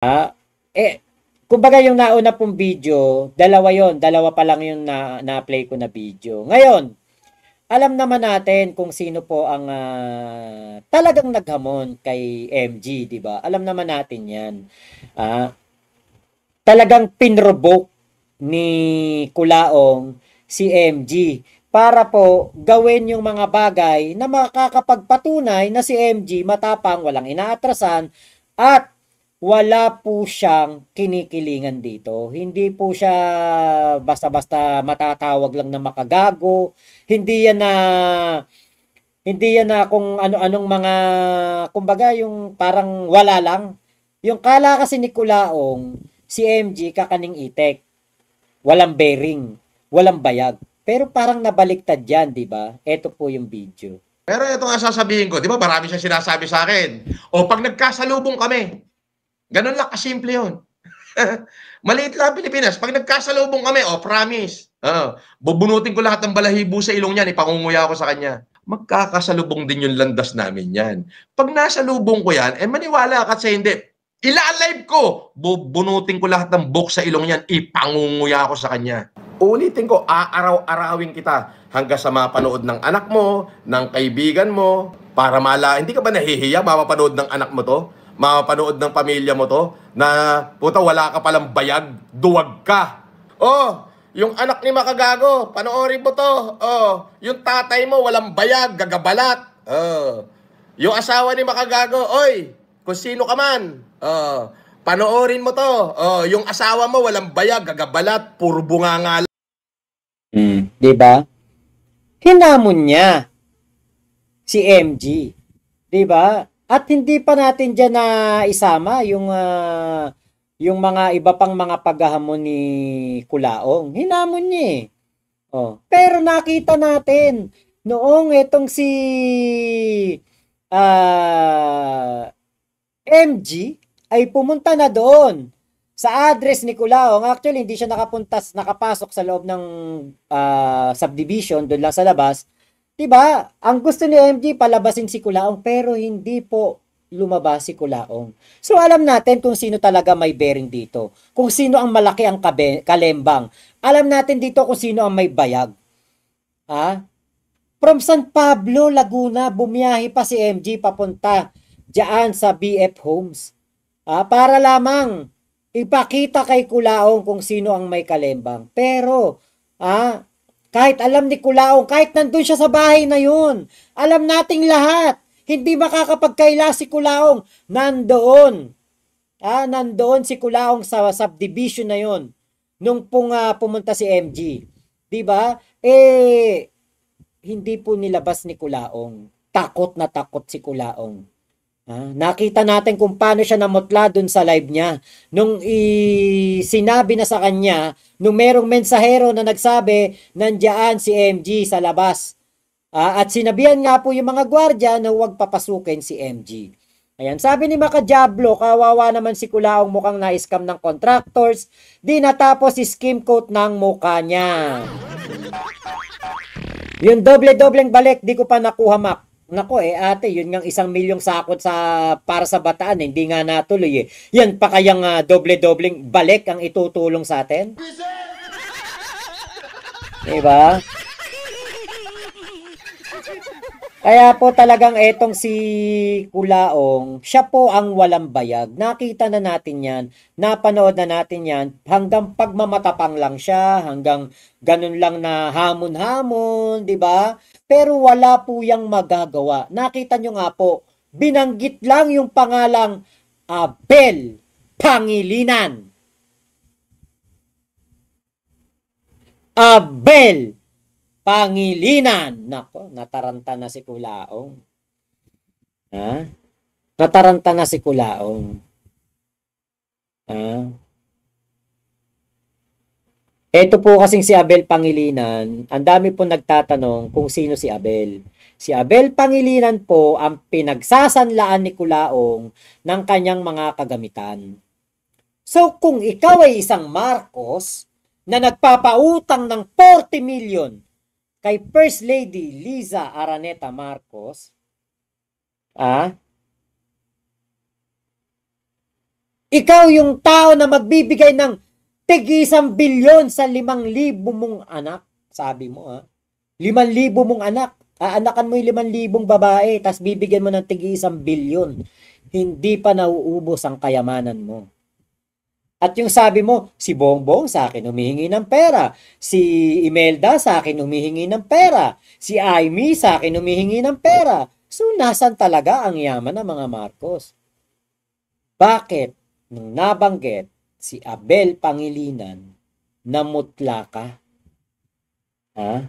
Ah, eh, kumbaga yung nauna pong video, dalawa yon, dalawa pa lang yung na-play ko na video. Ngayon, alam naman natin kung sino po ang talagang naghamon kay MG, di ba? Alam naman natin yan. Ah, talagang pinrovoke ni Kulaong si MG para po gawin yung mga bagay na makakapagpatunay na si MG matapang, walang inaatrasan, at wala po siyang kinikilingan dito. Hindi po siya basta-basta matatawag lang na makagago. Hindi yan na kung ano-anong mga, kumbaga yung parang wala lang. Yung kala kasi ni Kulaong, si MG kakaning itek, walang bearing, walang bayag. Pero parang nabaliktad yan, di ba? Ito po yung video. Pero ito nga sasabihin ko, di ba marami siya sinasabi sa akin. O pag nagkasalubong kami, ganun lang kasimple yun. Maliit lang Pilipinas. Pag nagkasalubong kami, promise. Bubunutin ko lahat ng balahibo sa ilong niyan, ipangunguya ko sa kanya. Magkakasalubong din yung landas namin yan. Pag nasa lubong ko yan, maniwala ka sa hindi. Ila-live ko, bubunutin ko lahat ng buhok sa ilong niyan, ipangunguya ko sa kanya. Ulitin ko, aaraw-arawin kita hanggang sa mapanood ng anak mo, ng kaibigan mo, para hindi ka ba nahihiya mapapanood ng anak mo to? Mapapanood ng pamilya mo to? Na, puta, wala ka palang bayag, duwag ka. Oh, yung anak ni Makagago, panoorin mo to. Oh, yung tatay mo, walang bayag, gagabalat. Oh, yung asawa ni Makagago, oy, kung sino ka man. Oh, panoorin mo to. Oh, yung asawa mo, walang bayag, gagabalat, puro bunganga. 'Di ba? Hinamon niya si MG, 'di ba? At hindi pa natin diyan na isama yung mga iba pang mga paghahamon ni Kulaong. Hinamon niya eh. Oh, pero nakita natin noong etong si MG ay pumunta na doon sa address ni Kulaong. Actually, hindi siya nakapasok sa loob ng subdivision, doon lang sa labas. 'Di ba? Ang gusto ni MG palabasin si Kulaong pero hindi po lumabas si Kulaong. So alam natin kung sino talaga may bearing dito. Kung sino ang malaki ang kalembang. Alam natin dito kung sino ang may bayag. Ha? From San Pablo, Laguna, bumiyahe pa si MG papunta diyan sa BF Homes. Para lamang ipakita kay Kulaong kung sino ang may kalembang. Pero, kahit alam ni Kulaong, kahit nandun siya sa bahay na yun, alam nating lahat, hindi makakapagkaila si Kulaong. Nandoon. Nandoon si Kulaong sa subdivision na yun. Nung pumunta si MG. 'Di ba? Hindi po nilabas ni Kulaong. Takot na takot si Kulaong. Nakita natin kung paano siya namutla dun sa live niya. Nung sinabi na sa kanya, nung merong mensahero na nagsabi, nandiyan si MG sa labas. At sinabihan nga po yung mga gwardya na huwag papasukin si MG. Ayan, sabi ni Maka Diablo, kawawa naman si Kulaong mukhang na-scam ng contractors, di natapos si skim coat ng mukha niya. Yung doble-dobleng balik, di ko pa nakuha, Mac. Nako ate, yun ngang 1,000,000 sakot para sa bataan, hindi nga natuloy eh. Yan pa kayang doble-dobleng balik ang itutulong sa atin? Diba? Kaya po talagang etong si Kulaong, siya po ang walang bayag. Nakita na natin yan, napanood na natin yan, hanggang pagmamatapang lang siya, hanggang ganun lang na hamon-hamon, di ba? Pero wala po yang magagawa. Nakita nyo nga po, binanggit lang yung pangalang Abel Pangilinan. Abel Pangilinan. Nako, nataranta na si Kulaong. Nataranta na si Kulaong. Ito po kasing si Abel Pangilinan, ang dami po nagtatanong kung sino si Abel. Si Abel Pangilinan po ang pinagsasanlaan ni Kulaong ng kanyang mga kagamitan. So kung ikaw ay isang Marcos na nagpapautang ng 40 million kay First Lady Liza Araneta Marcos, Ikaw yung tao na magbibigay ng tig-1 bilyon sa 5,000 mong anak. Sabi mo, ha? 5,000 mong anak. Aanakan mo yung 5,000 babae, tas bibigyan mo ng tig-1 bilyon. Hindi pa nauubos ang kayamanan mo. At yung sabi mo, si Bongbong sa akin humihingi ng pera, si Imelda sa akin humihingi ng pera, si Amy sa akin humihingi ng pera. So, nasan talaga ang yaman ng mga Marcos? Bakit nung nabanggit si Abel Pangilinan, namutla ka? Ha?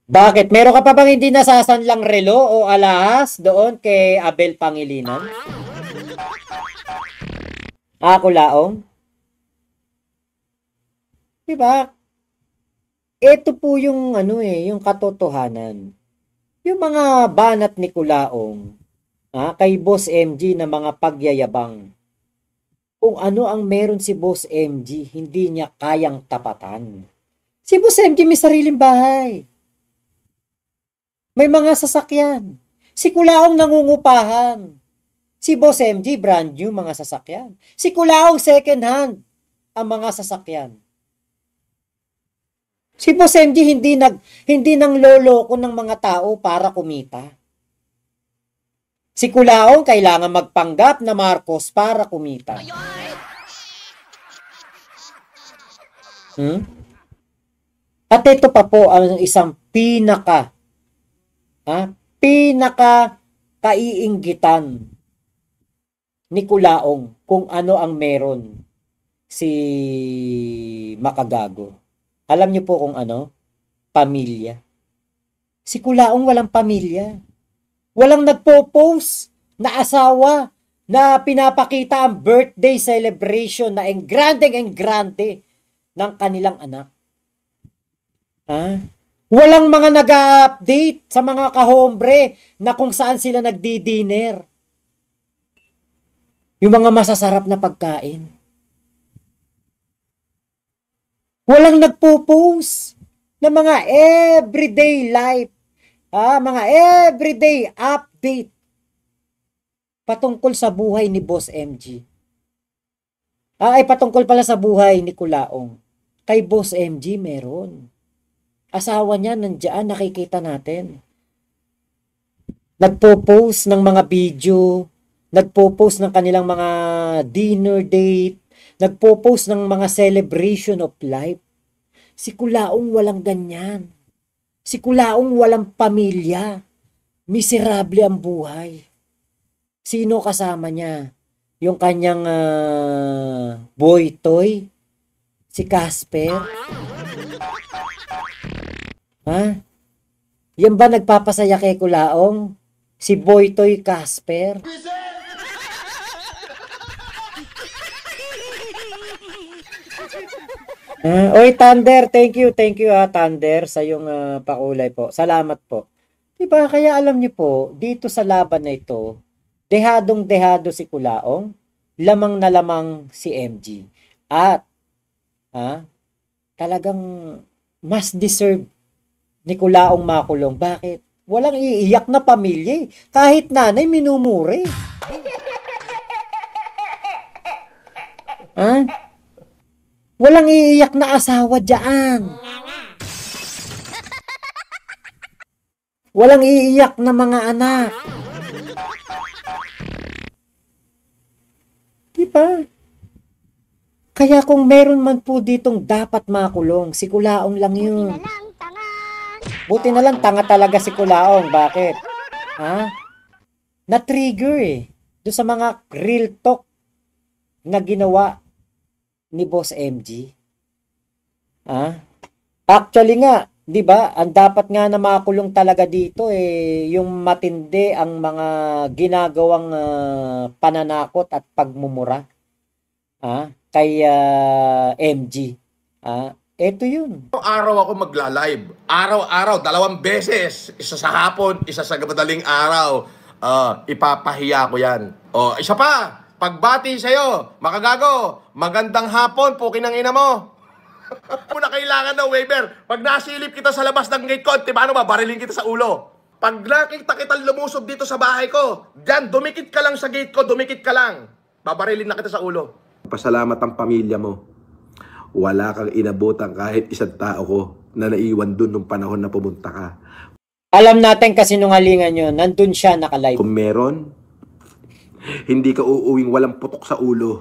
Bakit? Meron ka pa bang hindi nasasanlang relo o alahas doon kay Abel Pangilinan? Ako laong? Diba? Ito po yung yung katotohanan. Yung mga banat ni Kulaong, kay Boss MG na mga pagyayabang. Kung ano ang meron si Boss MG, hindi niya kayang tapatan. Si Boss MG may sariling bahay. May mga sasakyan. Si Kulaong nangungupahan. Si Boss MG, brand new mga sasakyan. Si Kulaong, second hand ang mga sasakyan. Si Boss MG, hindi nang loloko ng mga tao para kumita. Si Kulaong, kailangan magpanggap na Marcos para kumita. At ito pa po ang isang pinaka kaiinggitan ni Kulaong kung ano ang meron si Makagago. Alam niyo po kung ano? Pamilya. Si Kulaong walang pamilya. Walang nagpo-post na asawa na pinapakita ang birthday celebration na engrande ng kanilang anak. Walang mga nag-update sa mga kahombre na kung saan sila nagdi-dinner. Yung mga masasarap na pagkain. Walang nagpo-post na mga everyday life, mga everyday update patungkol sa buhay ni Boss MG. Ay patungkol pala sa buhay ni Kulaong. Kay Boss MG meron. Asawa niya nandiyan, nakikita natin. Nagpo-post ng mga video, nagpo-post ng kanilang mga dinner date, nagpo-post ng mga celebration of life. Si Kulaong walang ganyan. Si Kulaong walang pamilya. Miserable ang buhay. Sino kasama niya? Yung kanyang boy toy? Si Casper? Yan ba nagpapasaya kay Kulaong? Si boy toy Casper? Oy, Thunder, thank you Thunder, sa yung pakulay po. Salamat po. Diba, kaya alam niyo po, dito sa laban na ito, dehadong-dehado si Kulaong, lamang na lamang si MG. At, talagang mas deserve ni Kulaong makulong. Bakit? Walang iiyak na pamilya. Kahit nanay, minumuri. Walang iiyak na asawa dyan. Walang iiyak na mga anak. Diba? Kaya kung meron man po ditong dapat makulong, si Kulaong lang yun. Buti na lang, tanga talaga si Kulaong. Bakit? Na-trigger doon sa mga real talk na ginawa ni Boss MG. Actually nga, 'di ba? Ang dapat nga na makulong talaga dito yung matindi ang mga ginagawang pananakot at pagmumura kay MG. Ito 'yun. Araw ako magla-live. Araw-araw, 2 beses. Isa sa hapon, isa sa madaling araw. Ipapahiya ko 'yan. Isa pa. Pagbati sa'yo, Makagago, magandang hapon, pukin ng ina mo. Muna kailangan ng waiver. Pag nasilip kita sa labas ng gate ko, paano ba, barilin kita sa ulo. Pag nakita kitang lumusob dito sa bahay ko, dyan, dumikit ka lang sa gate ko, dumikit ka lang. Babarilin na kita sa ulo. Pasalamat ang pamilya mo. Wala kang inabutan kahit isang tao ko na naiwan dun nung panahon na pumunta ka. Alam natin kasinungalingan yun. Nandun siya nakalive. Kung meron, hindi ka uuwing walang putok sa ulo.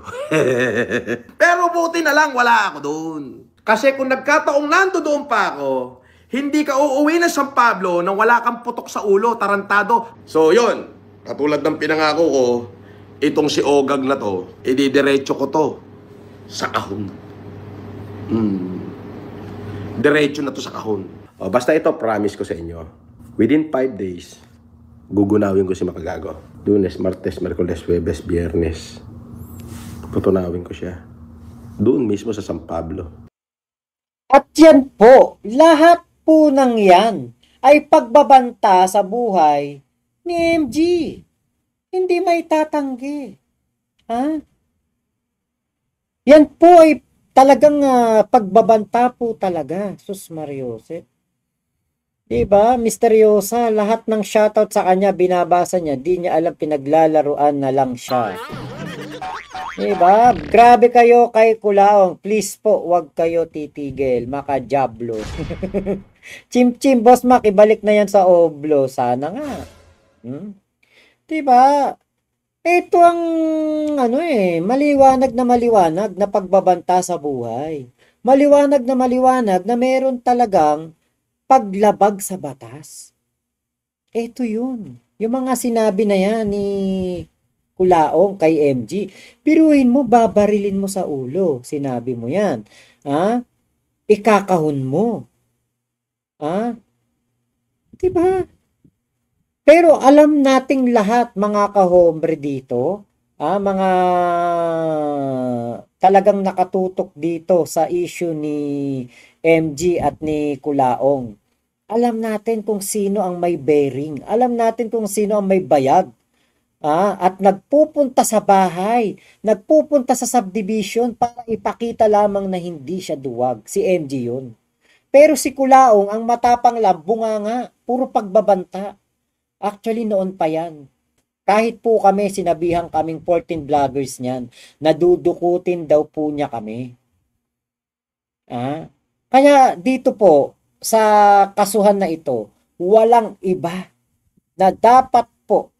Pero buti na lang wala ako doon. Kasi kung nagkataong nandoon pa ako, hindi ka uuwi ng San Pablo nang wala kang putok sa ulo, tarantado. So yun, katulad ng pinangako ko, itong si Ogag na to, ididiretso ko to sa kahon. Diretso na to sa kahon. O, basta ito, promise ko sa inyo. Within 5 days, gugunawin ko si Makagago. Lunes, Martes, Merkules, Huwebes, Biyernes. Tutunawin ko siya. Doon mismo sa San Pablo. At yan po, lahat po ng yan ay pagbabanta sa buhay ni MG. Hindi may tatanggi. Ha? Yan po ay talagang pagbabanta po talaga. Sus Mariosep. Diba? Misteryosa. Lahat ng shoutout sa kanya, binabasa niya. Di niya alam, pinaglalaruan na lang siya. Diba? Grabe kayo kay Kulaong. Please po, wag kayo titigil. Makajablo. Chim-chim, Boss Mac, ibalik na yan sa oblo. Sana nga. Diba? Ito ang maliwanag na pagbabanta sa buhay. Maliwanag na meron talagang paglabag sa batas. Ito yun. Yung mga sinabi na yan ni Kulaong kay MG. Biruin mo, babarilin mo sa ulo. Sinabi mo yan. Ha? Ikakahon mo. Ha? Diba? Pero alam nating lahat, mga kahombre dito, mga talagang nakatutok dito sa issue ni MG at ni Kulaong. Alam natin kung sino ang may bearing. Alam natin kung sino ang may bayag. At nagpupunta sa bahay, nagpupunta sa subdivision para ipakita lamang na hindi siya duwag. Si MG yun. Pero si Kulaong, ang matapang lang, bunganga, puro pagbabanta. Actually, noon pa yan. Kahit po kami, sinabihan kaming 14 vloggers niyan, nadudukutin daw po niya kami. Kaya dito po, sa kasuhan na ito, walang iba na dapat po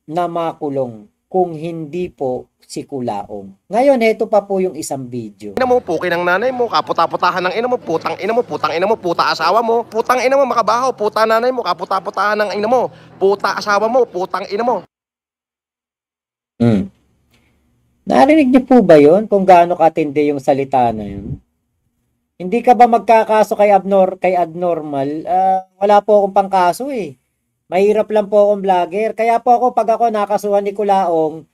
na makulong kung hindi po si Kulaong. Ngayon, heto pa po yung isang video. Ina mo, pukin ng nanay mo, kaputa-putahan ng ina mo, putang ina mo, puta asawa mo, putang ina mo, makabaho, puta nanay mo, kaputa-putahan ng ina mo, puta asawa mo, putang ina mo. Narinig niyo po ba yun? Kung gaano katindi yung salita na yun? Hindi ka ba magkakaso kay abnormal? Wala po akong pangkaso eh. Mahirap lang po akong vlogger. Kaya po ako, pag ako nakasuhan ni Kulaong,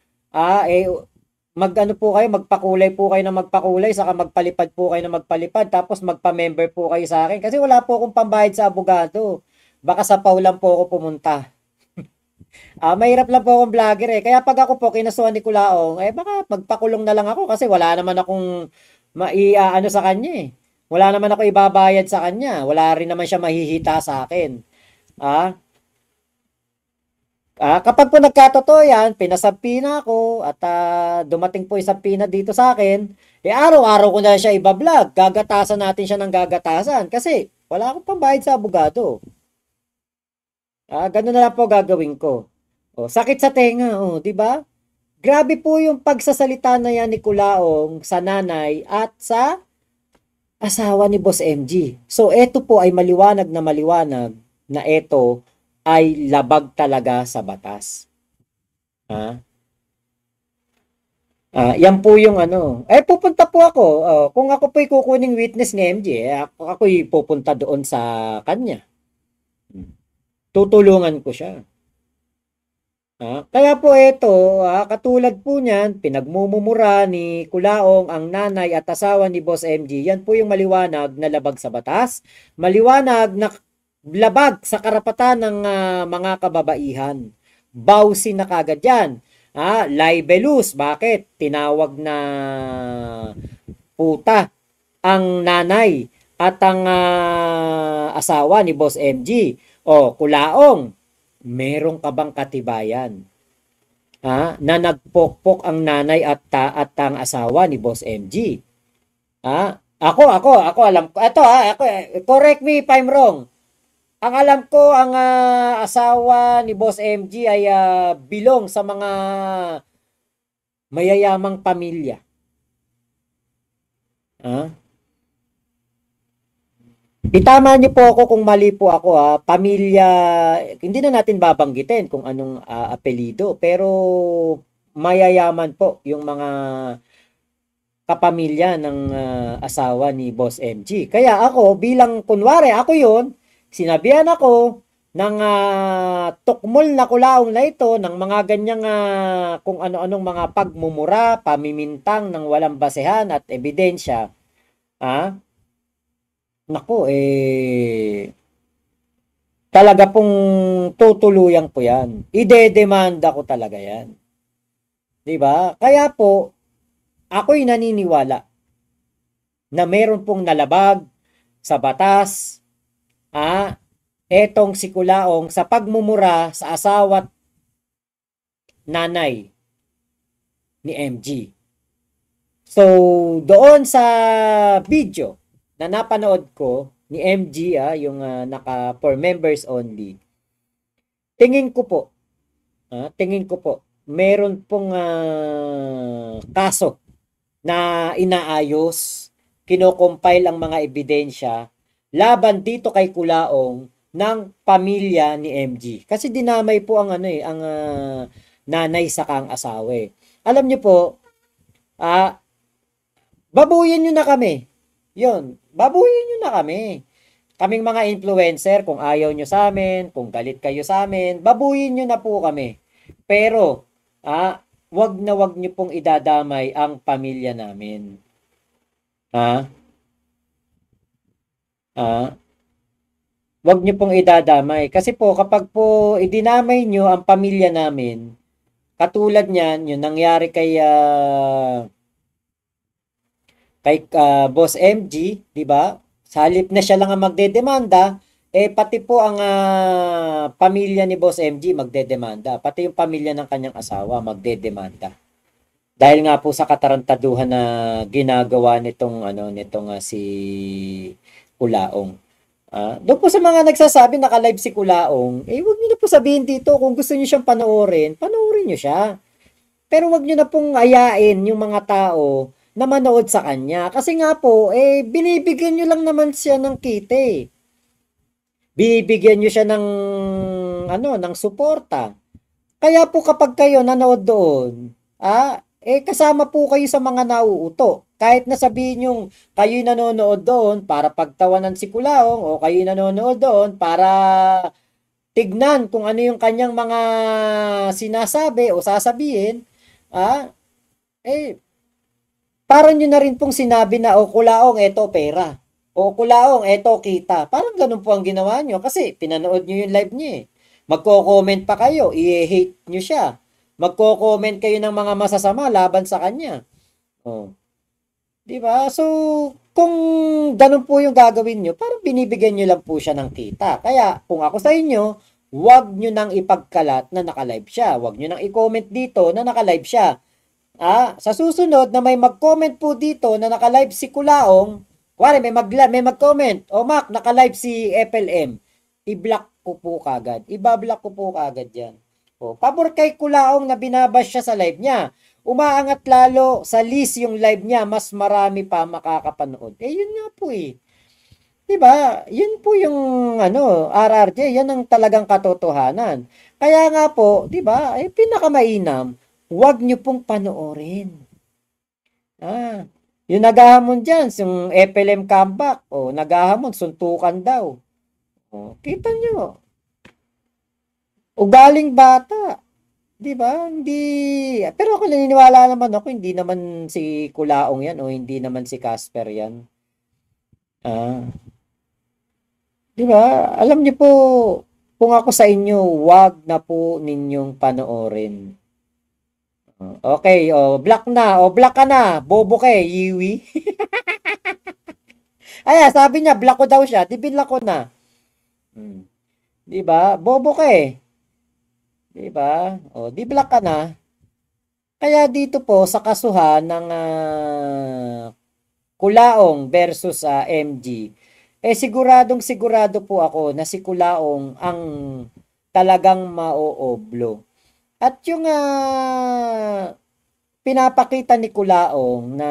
magpakulay po kayo na magpakulay, saka magpalipad po kayo na magpalipad, tapos magpa-member po kayo sa akin. Kasi wala po akong pambayad sa abogado. Baka sa pau lang po ako pumunta. Mahirap lang po akong vlogger eh. Kaya pag ako po kinasuhan ni Kulaong, baka magpakulong na lang ako kasi wala naman akong sa kanya eh. Wala naman ako ibabayad sa kanya. Wala rin naman siya mahihita sa akin. Kapag po nagkatotoo yan, pinasabpi na ako at dumating po isang pina dito sa akin, araw-araw ko na siya ibablog. Gagatasan natin siya ng gagatasan kasi wala akong pambayad sa abogado. Ganun na lang po gagawin ko. Sakit sa tenga, di ba? Grabe po yung pagsasalita na yan ni Kulaong sa nanay at sa asawa ni Boss MG. So, eto po ay maliwanag na eto ay labag talaga sa batas. Yan po yung pupunta po ako. Kung ako po'y kukuning witness ni MG, ako'y pupunta doon sa kanya. Tutulungan ko siya. Kaya po ito, katulad po niyan, pinagmumura ni Kulaong ang nanay at asawa ni Boss MG. Yan po yung maliwanag na labag sa batas. Maliwanag na labag sa karapatan ng mga kababaihan. Bawsi na kagad yan. Libelous. Bakit? Tinawag na puta ang nanay at ang asawa ni Boss MG. Kulaong. Meron ka bang katibayan? Na nagpokpok ang nanay at ang asawa ni Boss MG. Ako alam ko. Ito ako, correct me if I'm wrong. Ang alam ko, ang asawa ni Boss MG ay bilong sa mga mayayamang pamilya. Itama niyo po ako kung mali po ako. Pamilya, hindi na natin babanggitin kung anong apelido, pero mayayaman po yung mga kapamilya ng asawa ni Boss MG. Kaya ako, bilang kunwari, ako yun, sinabihan ako ng tukmol na kulaong na ito, ng mga ganyang kung ano-anong mga pagmumura, pamimintang ng walang basehan at ebidensya. Naku, talaga pong tutuluyan ko yan. Ide-demanda ko talaga yan. Diba? Kaya po, ako'y naniniwala na meron pong nalabag sa batas, etong si Kulaong sa pagmumura sa asawa't nanay ni MG. So, doon sa video na napanood ko ni MG, yung naka for members only, tingin ko po, meron pong kaso na inaayos, kinocompile ang mga ebidensya laban dito kay Kulaong ng pamilya ni MG. Kasi dinamay po ang ang nanay sa kang asawa. Alam niyo po, babuyin niyo na kami. Yun, babuyin nyo na kami. Kaming mga influencer, kung ayaw nyo sa amin, kung galit kayo sa amin, babuyin nyo na po kami. Pero, wag na wag nyo pong idadamay ang pamilya namin. Wag nyo pong idadamay. Kasi po, kapag po idinamay nyo ang pamilya namin, katulad niyan, yung nangyari kay Boss MG, di ba? Sa halip na siya lang ang magdedemanda, pati po ang pamilya ni Boss MG magdedemanda, pati yung pamilya ng kanyang asawa magdedemanda. Dahil nga po sa katarantaduhan na ginagawa nitong si Kulaong. Doon po sa mga nagsasabi naka-live si Kulaong, wag niyo na po sabihin dito kung gusto niyo siyang panoorin niyo siya. Pero wag niyo na pong ayain yung mga tao na manood sa kanya. Kasi nga po, binibigyan nyo lang naman siya ng kita. Binibigyan nyo siya ng, ng suporta. Kaya po kapag kayo nanood doon, kasama po kayo sa mga nauuto. Kahit na sabihin yung kayo'y nanonood doon para pagtawanan si Kulaong, o kayo'y nanonood doon para tignan kung ano yung kanyang mga sinasabi o sasabihin, parang nyo na rin pong sinabi na, Kulaong, eto pera. O Kulaong, eto kita. Parang ganun po ang ginawa nyo kasi pinanood nyo yung live niya. Magko-comment pa kayo, i-hate nyo siya. Magko-comment kayo ng mga masasama laban sa kanya. Diba? So, kung ganun po yung gagawin nyo, parang binibigyan nyo lang po siya ng kita. Kaya, kung ako sa inyo, wag nyo nang ipagkalat na naka-live siya. Wag nyo nang i-comment dito na naka-live siya. Sa susunod na may mag-comment po dito na naka-live si Kulaong, kuwari may mag-comment, Mac, naka-live si FLM, i-block ko po kagad. Ibablock ko po kagad yan. Pabor kay Kulaong na binabash siya sa live niya. Umaangat lalo sa list yung live niya, mas marami pa makakapanood. Yun nga po Diba? Yun po yung RRJ, yan ang talagang katotohanan. Kaya nga po, diba, pinakamainam, huwag nyo pong panoorin. Yung naghahamon dyan, yung FLM comeback, naghahamon, suntukan daw. Kita nyo. Ugaling bata. Diba? Hindi, pero ako naniniwala naman ako, hindi naman si Kulaong yan, o hindi naman si Casper yan. Diba? Alam niyo po, kung ako sa inyo, wag na po ninyong panoorin. Okay, black na. Black ka na. Bobo ka Yiwi. Sabi niya, black ko daw siya. Di binlock ko na. Diba? Bobo ka 'Di ba? O, di black ka na. Kaya dito po sa kasuhan ng Kulaong versus MG, siguradong sigurado po ako na si Kulaong ang talagang maooblo. At yung pinapakita ni Kulaong na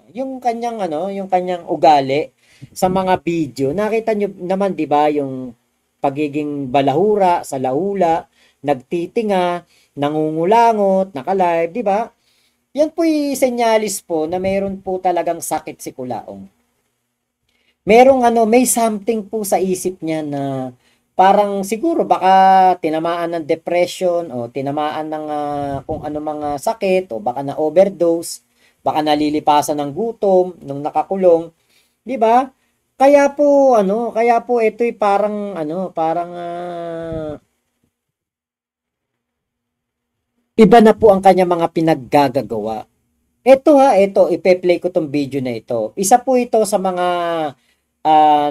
yung kanyang yung kanyang ugali sa mga video, nakita nyo naman 'di ba yung pagiging balahura sa laula, nagtitinga, nangungulangot, naka-live, 'di ba? Yan po'y senyalis po na mayroon po talagang sakit si Kulaong. May something po sa isip niya na parang siguro baka tinamaan ng depression o tinamaan ng kung ano mga sakit o baka na overdose, baka nalilipasan ng gutom nung nakakulong, 'di ba? Kaya po ito'y parang iba na po ang kanya mga pinaggagawa. Ito, ipe-play ko tong video na ito. Isa po ito sa mga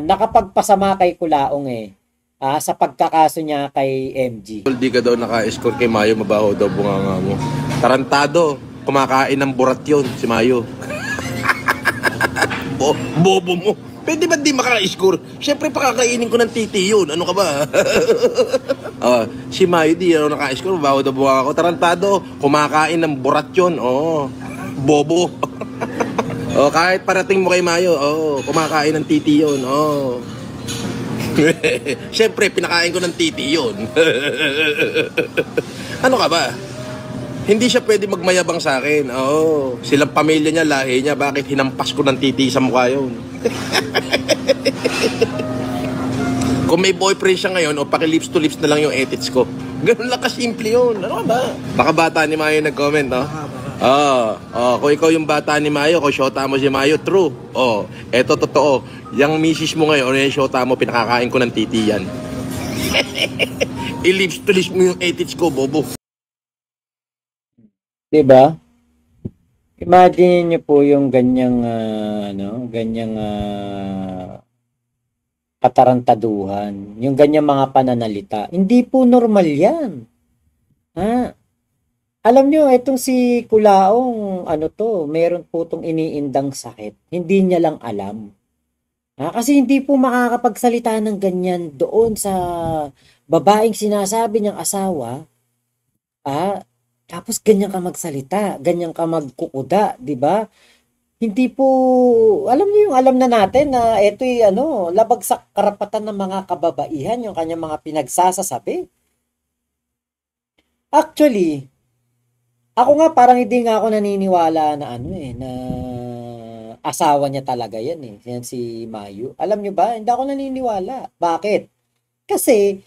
nakapagpasama kay Kulaong sa pagkakaso niya kay MG. Di ka daw naka-score kay Mayo, mabaho daw bunganga mo. Tarantado, kumakain ng burat yun, si Mayo. Bobo mo. Pwede ba di maka-score? Siyempre pakakainin ko ng titi yun. Ano ka ba? Si Mayo di naka-score, mabaho daw bunganga ko. Tarantado, kumakain ng burat yun. Bobo. Kahit parating mo kay Mayo, kumakain ng titi yun. Siyempre, pinakain ko ng titi yun. Ano ka ba? Hindi siya pwede magmayabang sa akin. Silang pamilya niya, lahi niya, bakit hinampas ko ng titi sa mukha yun? Kung may boyfriend siya ngayon, paki-lips to lips na lang yung edits ko. Ganun lang kasimple yun. Ano ka ba? Baka bata ni Mayo nag-comment, no? Kung ikaw yung bata ni Mayo, kung shota mo si Mayo, true. Eto totoo. Yung misis mo ngayon, yung shota mo, pinakakain ko ng titi yan. I-lips to lips mo yung edits ko, bobo. Diba? Imagine niyo po yung ganyang katarantaduhan, yung ganyang mga pananalita. Hindi po normal 'yan. Alam niyo, itong si Kulaong, meron po tong iniindang sakit. Hindi niya lang alam. Kasi hindi po makakapagsalita ng ganyan doon sa babaeng sinasabi niyang asawa. Tapos ganyan ka magsalita, ganyan ka magkukuda, 'di ba? Hindi po, alam na natin na ito'y labag sa karapatan ng mga kababaihan yung kanyang mga pinagsasasabi. Actually, ako nga parang hindi nga ako naniniwala na na asawa niya talaga yan yan si Mayu. Alam niyo ba, hindi ako naniniwala. Bakit? Kasi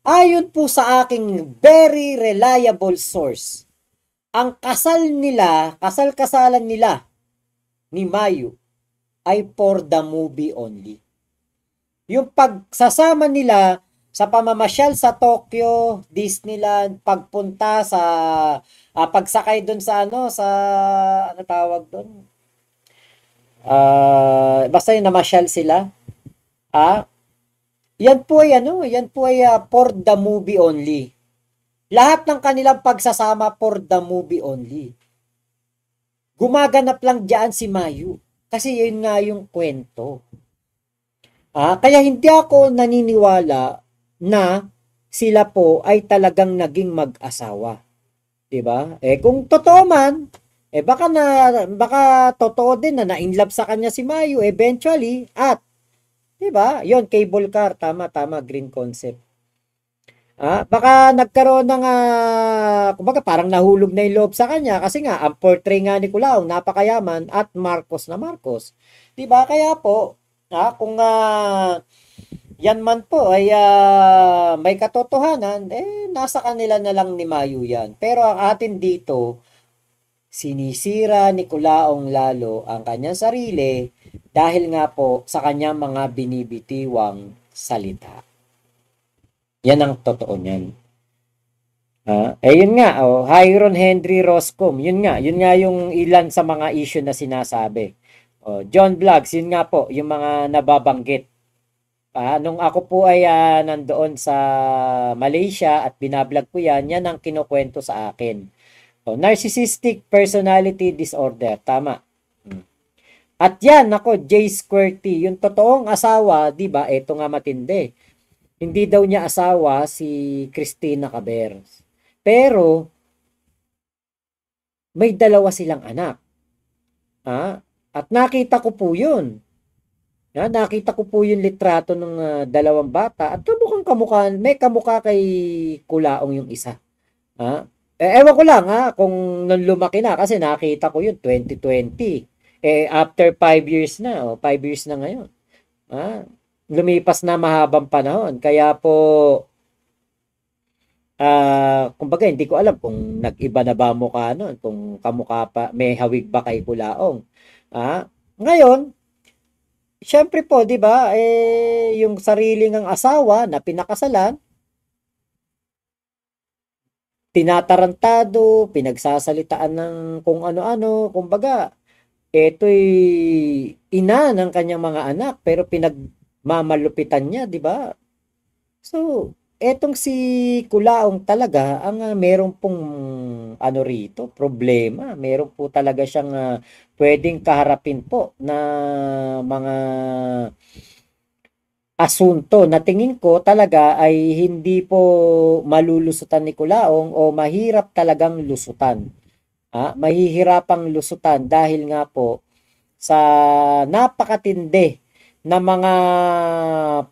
ayon po sa aking very reliable source, ang kasalan nila ni Mayu ay for the movie only. Yung pagsasama nila sa pamamasyal sa Tokyo, Disneyland, pagpunta sa pagsakay doon sa ano tawag doon? Basta yung namasyal sila. Yan po ay for the movie only. Lahat ng kanilang pagsasama for the movie only. Gumaganap lang diyan si Mayu. Kasi yun nga yung kwento. Kaya hindi ako naniniwala na sila po ay talagang naging mag-asawa. 'Di ba? Kung totoo man, baka totoo din na na-inlove sa kanya si Mayu eventually at 'di ba? 'Yon cable car, tama green concept. Baka nagkaroon ng kumbaga parang nahulog na 'yung loob sa kanya kasi nga ang portray nga ni Kulaong napakayaman at Marcos na Marcos. 'Di ba? Kaya po, kung yan man po ay may katotohanan, nasa kanila na lang ni Mayu yan. Pero ang atin dito, sinisira ni Kulaong lalo ang kanyang sarili dahil nga po sa kanyang mga binibitiwang salita. Yan ang totoo niyan. Yun nga, Hyron Henry Roscom, yun nga yung ilan sa mga issue na sinasabi. John Vlogs, yun nga po, yung mga nababanggit. Nung ako po ay nandoon sa Malaysia at binablog ko yan ang kinukwento sa akin. Narcissistic personality disorder, tama. Hmm. At yan, ako, J square T, yung totoong asawa, di ba, eto nga matindi. Hindi daw niya asawa si Christina Caber. Pero, may dalawa silang anak. At nakita ko po yun. Nakita ko po yung litrato ng dalawang bata at kamukhang kamukha, may kamukha kay Kulaong yung isa. Ewan ko lang kung nung lumaki na kasi nakita ko yun 2020. After 5 years na, 5 years na ngayon. Lumipas na mahabang panahon. Kaya po, kumbaga hindi ko alam kung nag-iba na ba mukha nun, kung kamukha pa, may hawig ba kay Kulaong. Ngayon, syempre po, 'di ba? Yung sariling ang asawa na pinakasalan, tinatarantado, pinagsasalitaan ng kung ano-ano, kumbaga, eto'y ina ng kanyang mga anak pero pinagmamalupitan niya, 'di ba? So, etong si Kulaong talaga ang meron pong ano rito, problema. Meron po talaga siyang pwedeng kaharapin po na mga asunto na tingin ko talaga ay hindi po malulusutan ni Kulaong o mahirap talagang lusutan. Mahihirapang lusutan dahil nga po sa napakatindi na mga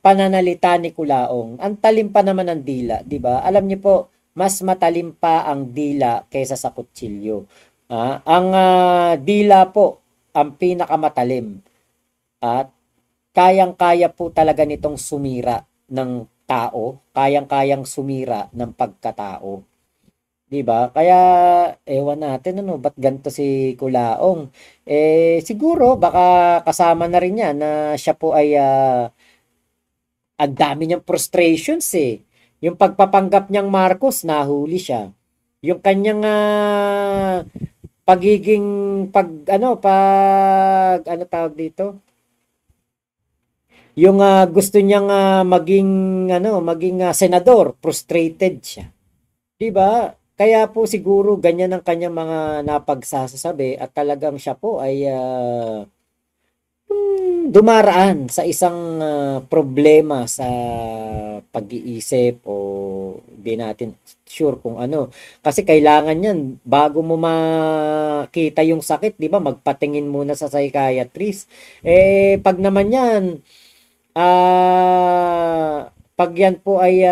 pananalita ni Kulaong. Ang talim pa naman ng dila, 'di ba? Alam niyo po, mas matalim pa ang dila kaysa sa kutsilyo. Ang dila po ang pinakamatalim at kayang-kaya po talaga nitong sumira ng tao, kayang-kayang sumira ng pagkatao. 'Di ba? Kaya ewan natin ba't ganito si Kulaong. Siguro baka kasama na rin niya na siya po ay ang dami niyang frustrations Yung pagpapanggap niyang Marcos, nahuli siya. Yung kanyang pagiging ano tawag dito? Yung gusto niyang maging senador, frustrated siya. 'Di ba? Kaya po siguro ganyan ang kanyang mga napagsasabi at talagang siya po ay dumaraan sa isang problema sa pag-iisip o di natin sure kung ano. Kasi kailangan yan, bago mo makita yung sakit, di ba, magpatingin muna sa psychiatrist. Pag naman yan, pag yan po ay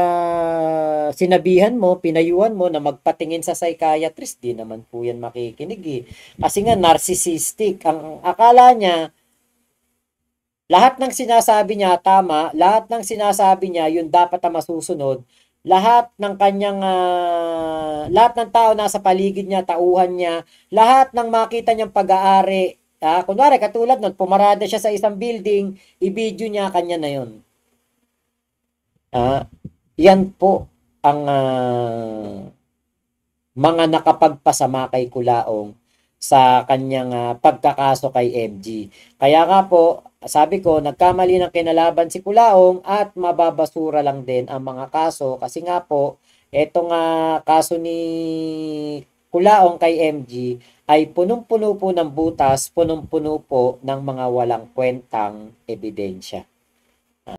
sinabihan mo, pinayuhan mo na magpatingin sa psychiatrist, di naman po yan makikinig Kasi nga narcissistic. Ang akala niya, lahat ng sinasabi niya tama, lahat ng sinasabi niya yun dapat na masusunod, lahat ng kanyang lahat ng tao nasa paligid niya, tauhan niya, lahat ng makita niyang pag-aari, kunwari katulad nun, pumarada siya sa isang building, i-video niya, kanya na yun. Yan po ang mga nakapagpasama kay Kulaong sa kanyang pagkakaso kay MG. Kaya nga po, sabi ko, nagkamali ng kinalaban si Kulaong at mababasura lang din ang mga kaso kasi nga po, etong kaso ni Kulaong kay MG ay punong-puno po ng butas, punong-puno po ng mga walang kwentang ebidensya.